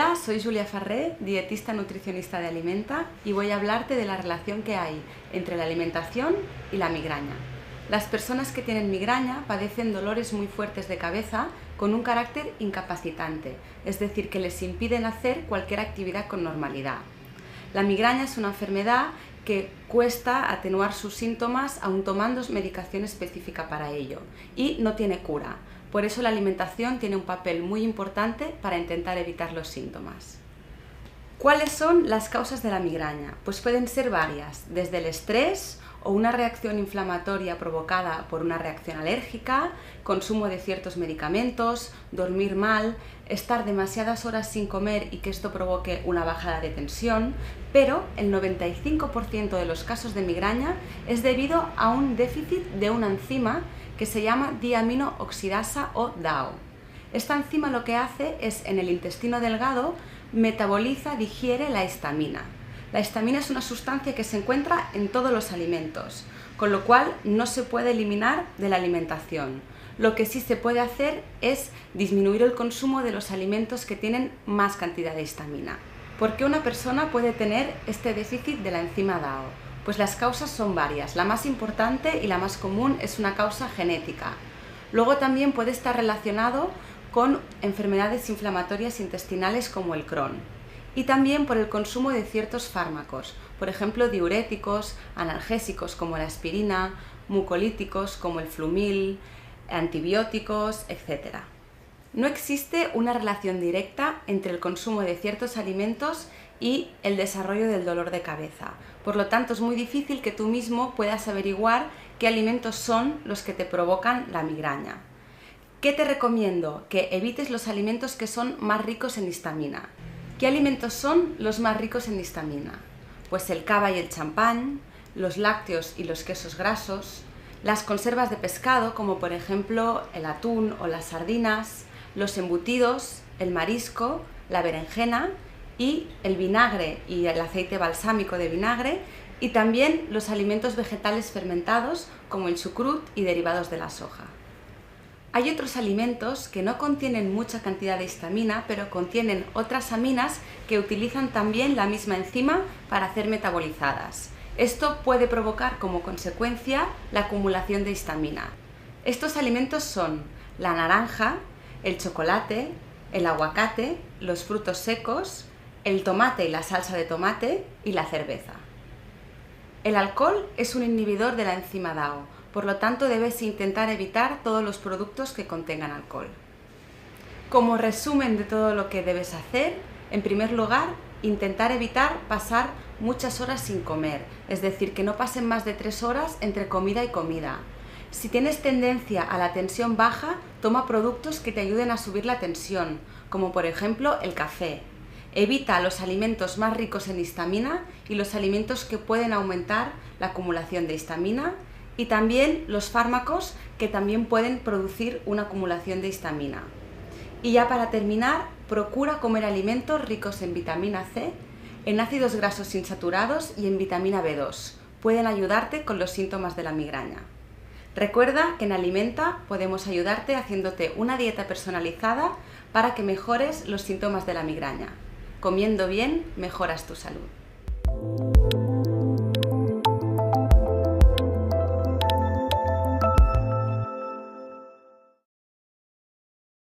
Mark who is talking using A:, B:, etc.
A: Hola, soy Julia Farré, dietista nutricionista de Alimenta, y voy a hablarte de la relación que hay entre la alimentación y la migraña. Las personas que tienen migraña padecen dolores muy fuertes de cabeza con un carácter incapacitante, es decir, que les impiden hacer cualquier actividad con normalidad. La migraña es una enfermedad que cuesta atenuar sus síntomas aun tomando medicación específica para ello y no tiene cura. Por eso la alimentación tiene un papel muy importante para intentar evitar los síntomas. ¿Cuáles son las causas de la migraña? Pues pueden ser varias, desde el estrés o una reacción inflamatoria provocada por una reacción alérgica, consumo de ciertos medicamentos, dormir mal, estar demasiadas horas sin comer y que esto provoque una bajada de tensión, pero el 95% de los casos de migraña es debido a un déficit de una enzima que se llama diaminooxidasa o DAO. Esta enzima lo que hace es, en el intestino delgado, digiere la histamina. La histamina es una sustancia que se encuentra en todos los alimentos, con lo cual no se puede eliminar de la alimentación. Lo que sí se puede hacer es disminuir el consumo de los alimentos que tienen más cantidad de histamina. ¿Por qué una persona puede tener este déficit de la enzima DAO? Pues las causas son varias. La más importante y la más común es una causa genética. Luego también puede estar relacionado con enfermedades inflamatorias intestinales como el Crohn. Y también por el consumo de ciertos fármacos, por ejemplo diuréticos, analgésicos como la aspirina, mucolíticos como el Flumil, antibióticos, etc. No existe una relación directa entre el consumo de ciertos alimentos y el desarrollo del dolor de cabeza. Por lo tanto, es muy difícil que tú mismo puedas averiguar qué alimentos son los que te provocan la migraña. ¿Qué te recomiendo? Que evites los alimentos que son más ricos en histamina. ¿Qué alimentos son los más ricos en histamina? Pues el cava y el champán, los lácteos y los quesos grasos, las conservas de pescado como por ejemplo el atún o las sardinas, los embutidos, el marisco, la berenjena y el vinagre y el aceite balsámico de vinagre, y también los alimentos vegetales fermentados como el chucrut y derivados de la soja. Hay otros alimentos que no contienen mucha cantidad de histamina, pero contienen otras aminas que utilizan también la misma enzima para ser metabolizadas. Esto puede provocar como consecuencia la acumulación de histamina. Estos alimentos son la naranja, el chocolate, el aguacate, los frutos secos, el tomate y la salsa de tomate y la cerveza. El alcohol es un inhibidor de la enzima DAO, por lo tanto debes intentar evitar todos los productos que contengan alcohol. Como resumen de todo lo que debes hacer, en primer lugar, intentar evitar pasar muchas horas sin comer, es decir, que no pasen más de 3 horas entre comida y comida. Si tienes tendencia a la tensión baja, toma productos que te ayuden a subir la tensión, como por ejemplo el café. Evita los alimentos más ricos en histamina y los alimentos que pueden aumentar la acumulación de histamina, y también los fármacos que también pueden producir una acumulación de histamina. Y ya para terminar, procura comer alimentos ricos en vitamina C, en ácidos grasos insaturados y en vitamina B2. Pueden ayudarte con los síntomas de la migraña. Recuerda que en Alimenta podemos ayudarte haciéndote una dieta personalizada para que mejores los síntomas de la migraña. Comiendo bien, mejoras tu salud.